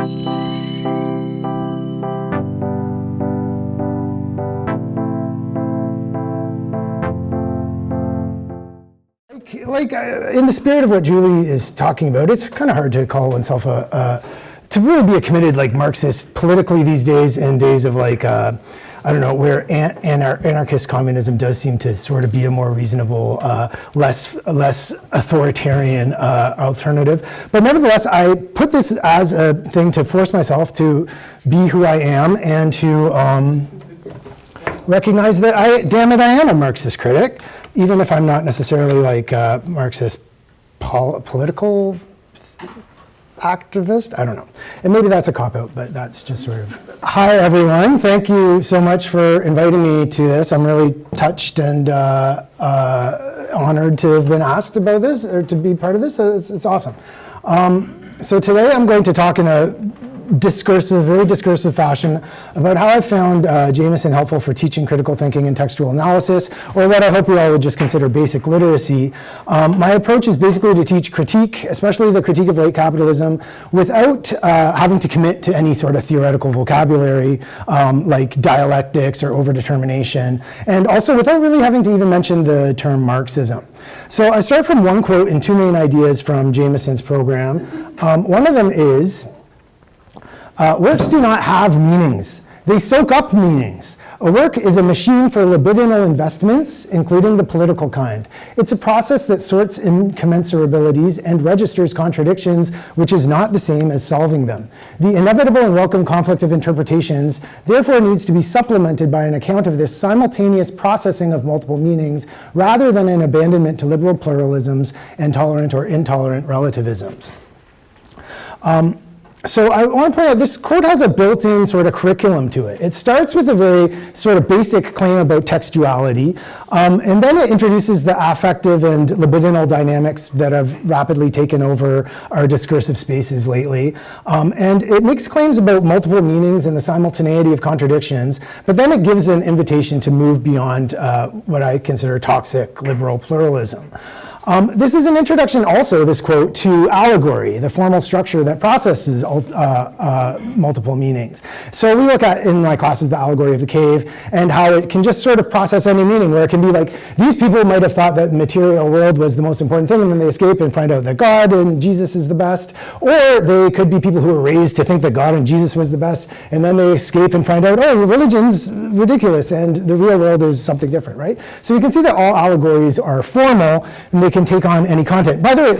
In the spirit of what Julie is talking about, it's kind of hard to call oneself to really be a committed Marxist politically these days, in days of I don't know, where anarchist communism does seem to sort of be a more reasonable, less authoritarian alternative. But nevertheless, I put this as a thing to force myself to be who I am and to recognize that damn it, I am a Marxist critic, even if I'm not necessarily Marxist political activist, I don't know. And maybe that's a cop-out, but that's just sort of. Hi, everyone. Thank you so much for inviting me to this. I'm really touched and honored to have been asked about this, or to be part of this. It's awesome. So today I'm going to talk in a very discursive fashion about how I found Jameson helpful for teaching critical thinking and textual analysis, or what I hope we all would just consider basic literacy. My approach is basically to teach critique, especially the critique of late capitalism, without having to commit to any sort of theoretical vocabulary like dialectics or overdetermination, and also without really having to even mention the term Marxism. So I start from one quote and two main ideas from Jameson's program. One of them is, works do not have meanings. They soak up meanings. A work is a machine for libidinal investments, including the political kind. It's a process that sorts incommensurabilities and registers contradictions, which is not the same as solving them. The inevitable and welcome conflict of interpretations therefore needs to be supplemented by an account of this simultaneous processing of multiple meanings, rather than an abandonment to liberal pluralisms and tolerant or intolerant relativisms. So I want to point out, this quote has a built-in sort of curriculum to it. It starts with a very sort of basic claim about textuality, and then it introduces the affective and libidinal dynamics that have rapidly taken over our discursive spaces lately. And it makes claims about multiple meanings and the simultaneity of contradictions, but then it gives an invitation to move beyond what I consider toxic liberal pluralism. This is an introduction also, this quote, to allegory, the formal structure that processes multiple meanings. So we look at, in my classes, the allegory of the cave, and how it can just sort of process any meaning, where it can be like, these people might have thought that the material world was the most important thing, and then they escape and find out that God and Jesus is the best. Or they could be people who were raised to think that God and Jesus was the best, and then they escape and find out, oh, religion's ridiculous, and the real world is something different, right? So you can see that all allegories are formal, and they can take on any content. By the way,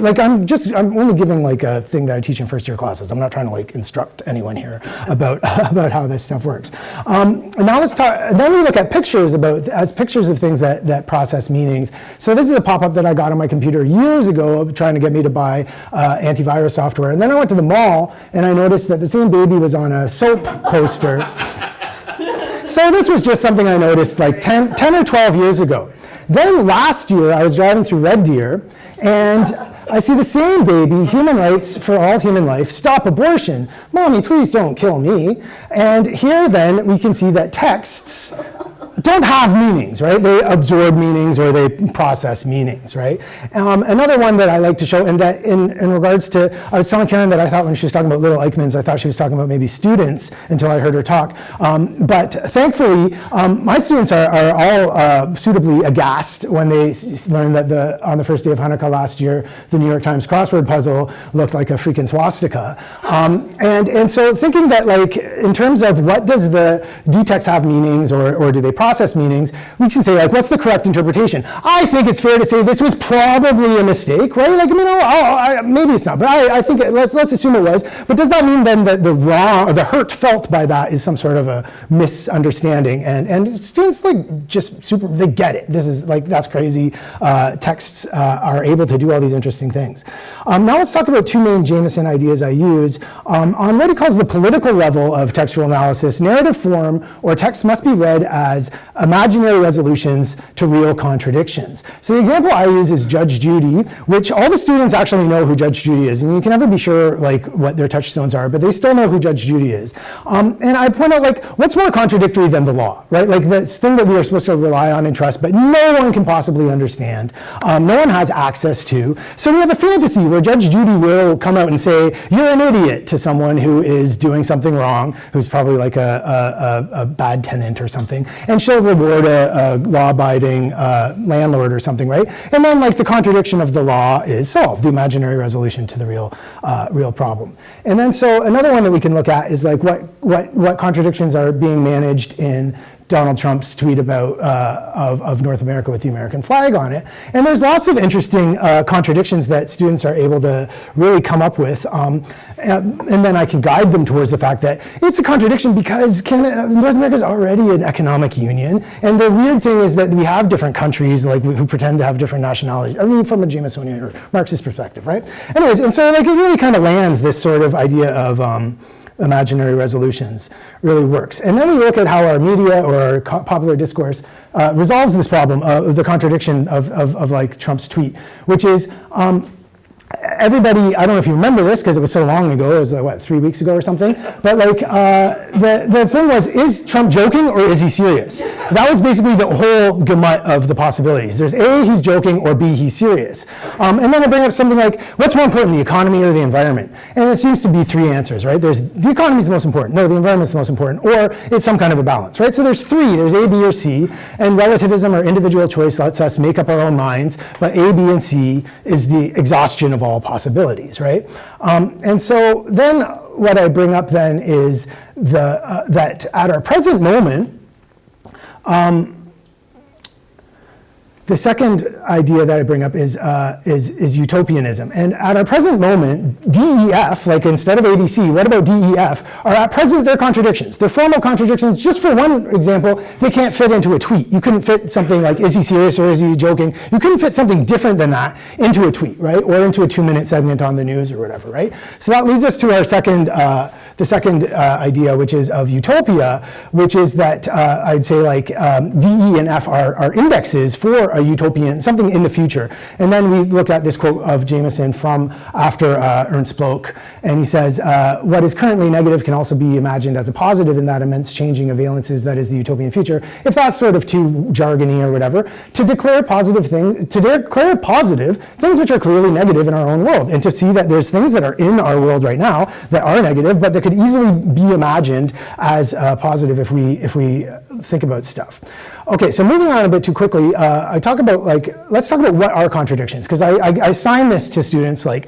I'm only giving a thing that I teach in first year classes. I'm not trying to instruct anyone here about how this stuff works. Now let's talk. Then we look at pictures as pictures of things that process meanings. So this is a pop-up that I got on my computer years ago, trying to get me to buy antivirus software. And then I went to the mall and I noticed that the same baby was on a soap poster. So this was just something I noticed 10 or 12 years ago. Then last year, I was driving through Red Deer, and I see the same baby, human rights for all human life, stop abortion. Mommy, please don't kill me. And here then, we can see that texts don't have meanings, right? They absorb meanings or they process meanings, right? Another one that I like to show, and that in regards to, I was telling Karen that I thought when she was talking about little Eichmanns, I thought she was talking about maybe students until I heard her talk. But thankfully, my students are all suitably aghast when they learn that on the first day of Hanukkah last year, the New York Times crossword puzzle looked like a freaking swastika. And so thinking that in terms of do texts have meanings or do they process meanings, we can say what's the correct interpretation? I think it's fair to say this was probably a mistake, right? Maybe it's not, but I think let's assume it was. But does that mean then that the hurt felt by that is some sort of a misunderstanding? And students they get it. This is that's crazy. Texts are able to do all these interesting things. Now let's talk about two main Jameson ideas I use. On what he calls the political level of textual analysis, narrative form or text must be read as imaginary resolutions to real contradictions. So the example I use is Judge Judy, which all the students actually know who Judge Judy is, and you can never be sure like what their touchstones are, but they still know who Judge Judy is. And I point out like, what's more contradictory than the law, right? Like this thing that we are supposed to rely on and trust, but no one can possibly understand, no one has access to. So we have a fantasy where Judge Judy will come out and say, you're an idiot to someone who is doing something wrong, who's probably like a bad tenant or something, and she'll reward a law-abiding landlord or something, right? And then like the contradiction of the law is solved, the imaginary resolution to the real problem. And then so another one that we can look at is like what contradictions are being managed in Donald Trump's tweet about of North America with the American flag on it. And there's lots of interesting contradictions that students are able to really come up with. And then I can guide them towards the fact that it's a contradiction because North America is already an economic union. And the weird thing is that we have different countries like who pretend to have different nationalities. I mean, from a Jamesonian or Marxist perspective, right? Anyways, and so like it really kind of lands this sort of idea of imaginary resolutions really works. And then we look at how our media or our popular discourse resolves this problem of the contradiction of like Trump's tweet, which is everybody, I don't know if you remember this because it was so long ago, it was what, 3 weeks ago or something, but like the thing was, is Trump joking or is he serious? That was basically the whole gamut of the possibilities. There's A, he's joking, or B, he's serious. And then I bring up something like, what's more important, the economy or the environment? And it seems to be three answers, right? There's the economy is the most important, no, the environment is the most important, or it's some kind of a balance, right? So there's three, there's A, B, or C, and relativism or individual choice lets us make up our own minds, but A, B, and C is the exhaustion of all possibilities, right? And so then what I bring up then is that at our present moment, the second idea that I bring up is utopianism. And at our present moment, DEF, like instead of ABC, what about DEF, are at present they're contradictions. They're formal contradictions. Just for one example, they can't fit into a tweet. You couldn't fit something like, is he serious or is he joking? You couldn't fit something different than that into a tweet, right? Or into a 2-minute segment on the news or whatever, right? So that leads us to our second, the second idea, which is of utopia, which is that I'd say like DE and F are indexes for a utopian, something in the future. And then we look at this quote of Jameson from after Ernst Bloch, and he says, what is currently negative can also be imagined as a positive in that immense changing of valences that is the utopian future. If that's sort of too jargony or whatever, to declare positive things which are clearly negative in our own world, and to see that there's things that are in our world right now that are negative, but that could easily be imagined as positive if we think about stuff. Okay, so moving on a bit too quickly, let's talk about what are contradictions, because I assign this to students like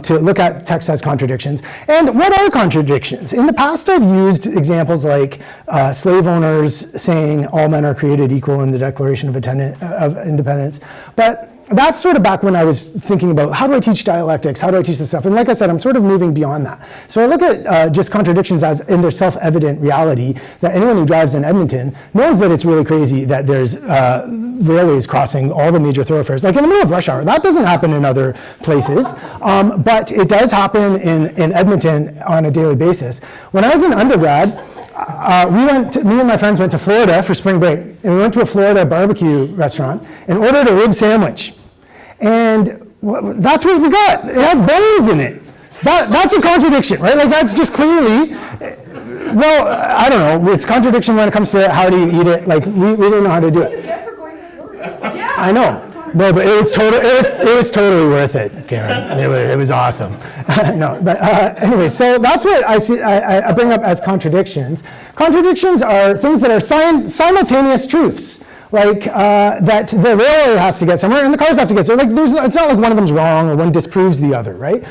to look at text as contradictions. And what are contradictions? In the past, I've used examples like slave owners saying all men are created equal in the Declaration of Independence, but that's sort of back when I was thinking about how do I teach dialectics, how do I teach this stuff? And like I said, I'm sort of moving beyond that. So I look at just contradictions as in their self-evident reality that anyone who drives in Edmonton knows that it's really crazy that there's railways crossing all the major thoroughfares, like in the middle of rush hour. That doesn't happen in other places, but it does happen in Edmonton on a daily basis. When I was in undergrad, me and my friends went to Florida for spring break, and we went to a Florida barbecue restaurant and ordered a rib sandwich. And that's what we got. It has bones in it. That's a contradiction, right? Like that's just clearly, well, I don't know. It's contradiction when it comes to how do you eat it. Like we don't know how to do it. Yeah. I know. No, but it was totally worth it, Karen. It was awesome. No, but anyway, so that's what I see. I bring up as contradictions. Contradictions are things that are simultaneous truths. Like that the railway has to get somewhere and the cars have to get somewhere. Like it's not like one of them's wrong or one disproves the other, right?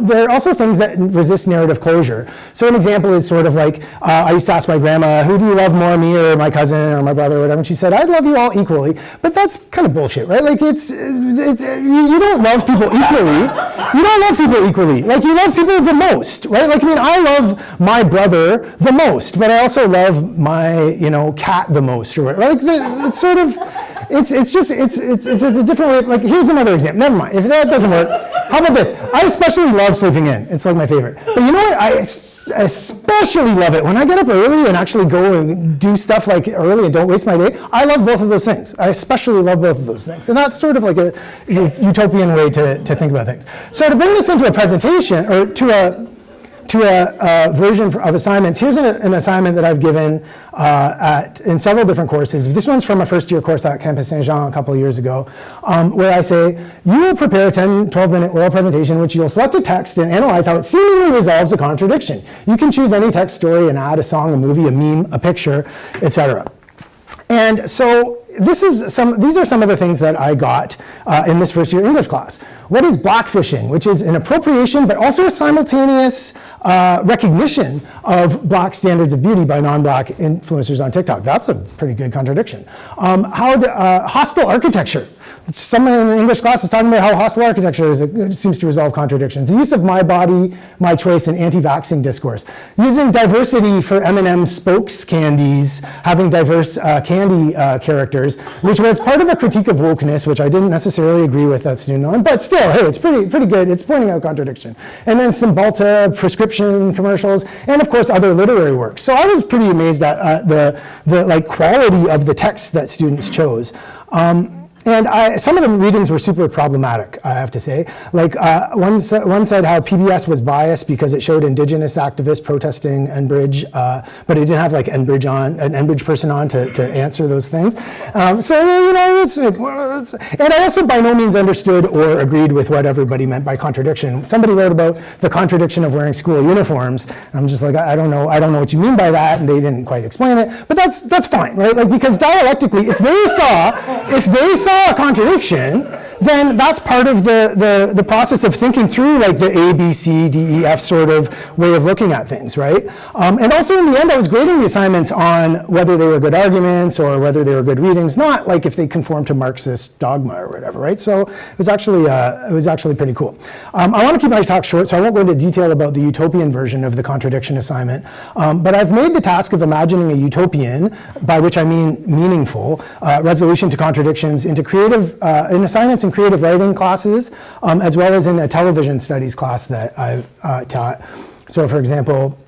There are also things that resist narrative closure. So an example is sort of like, I used to ask my grandma, who do you love more, me or my cousin or my brother or whatever? And she said, I'd love you all equally. But that's kind of bullshit, right? Like you don't love people equally. You don't love people equally. Like you love people the most, right? Like, I mean, I love my brother the most, but I also love my, cat the most or whatever. Like it's sort of, it's a different way. Like, here's another example. Never mind. If that doesn't work, how about this? I especially love sleeping in. It's like my favorite. But you know what? I especially love it when I get up early and actually go and do stuff like early and don't waste my day. I love both of those things. I especially love both of those things. And that's sort of like a utopian way to think about things. So to bring this into a presentation, or to a version of assignments, here's an assignment that I've given in several different courses. This one's from a first-year course at Campus Saint-Jean a couple of years ago, where I say, you will prepare a 10, 12-minute oral presentation in which you'll select a text and analyze how it seemingly resolves a contradiction. You can choose any text story and add a song, a movie, a meme, a picture, etc. And so these are some of the things that I got in this first year English class. What is blackfishing? Which is an appropriation, but also a simultaneous recognition of black standards of beauty by non-black influencers on TikTok. That's a pretty good contradiction. Hostile architecture. Someone in an English class is talking about how hostile architecture seems to resolve contradictions. The use of my body, my choice in anti-vaxxing discourse. Using diversity for M&M spokes candies, having diverse candy characters, which was part of a critique of wokeness, which I didn't necessarily agree with that student on, but still, hey, it's pretty good. It's pointing out contradiction. And then Cymbalta, prescription commercials, and of course other literary works. So I was pretty amazed at the quality of the texts that students chose. And some of the readings were super problematic, I have to say. Like one said how PBS was biased because it showed indigenous activists protesting Enbridge, but it didn't have like an Enbridge person on to answer those things. So, you know, and I also by no means understood or agreed with what everybody meant by contradiction. Somebody wrote about the contradiction of wearing school uniforms. And I'm just like, I don't know what you mean by that, and they didn't quite explain it. But that's fine, right? Like, because dialectically, if they saw a contradiction, then that's part of the process of thinking through like the A, B, C, D, E, F sort of way of looking at things, right? And also in the end, I was grading the assignments on whether they were good arguments or whether they were good readings, not like if they conform to Marxist dogma or whatever, right? So it was actually pretty cool. I want to keep my talk short, so I won't go into detail about the utopian version of the contradiction assignment, but I've made the task of imagining a utopian, by which I mean meaningful, resolution to contradictions into in assignments in creative writing classes, as well as in a television studies class that I've taught. So for example,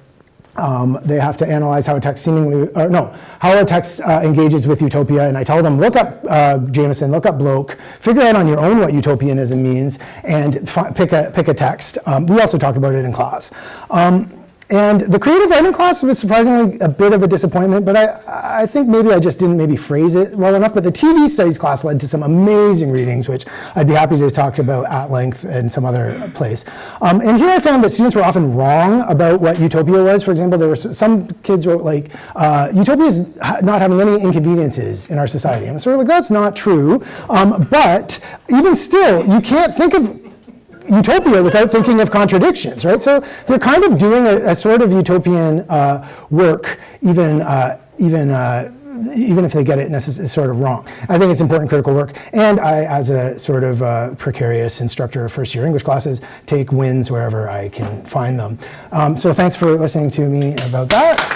they have to analyze how a text how a text engages with utopia, and I tell them, look up Jameson, look up Bloch, figure out on your own what utopianism means, and pick a text. We also talked about it in class. And the creative writing class was surprisingly a bit of a disappointment, but I think maybe I just didn't phrase it well enough. But the TV studies class led to some amazing readings, which I'd be happy to talk about at length in some other place. And here I found that students were often wrong about what utopia was. For example, there were some kids wrote like, utopia is not having any inconveniences in our society. And I'm sort of like, that's not true. But even still, you can't think of utopia without thinking of contradictions, right? So they're kind of doing a sort of utopian work, even if they get it sort of wrong. I think it's important critical work. And I, as a sort of precarious instructor of first-year English classes, take wins wherever I can find them. So thanks for listening to me about that.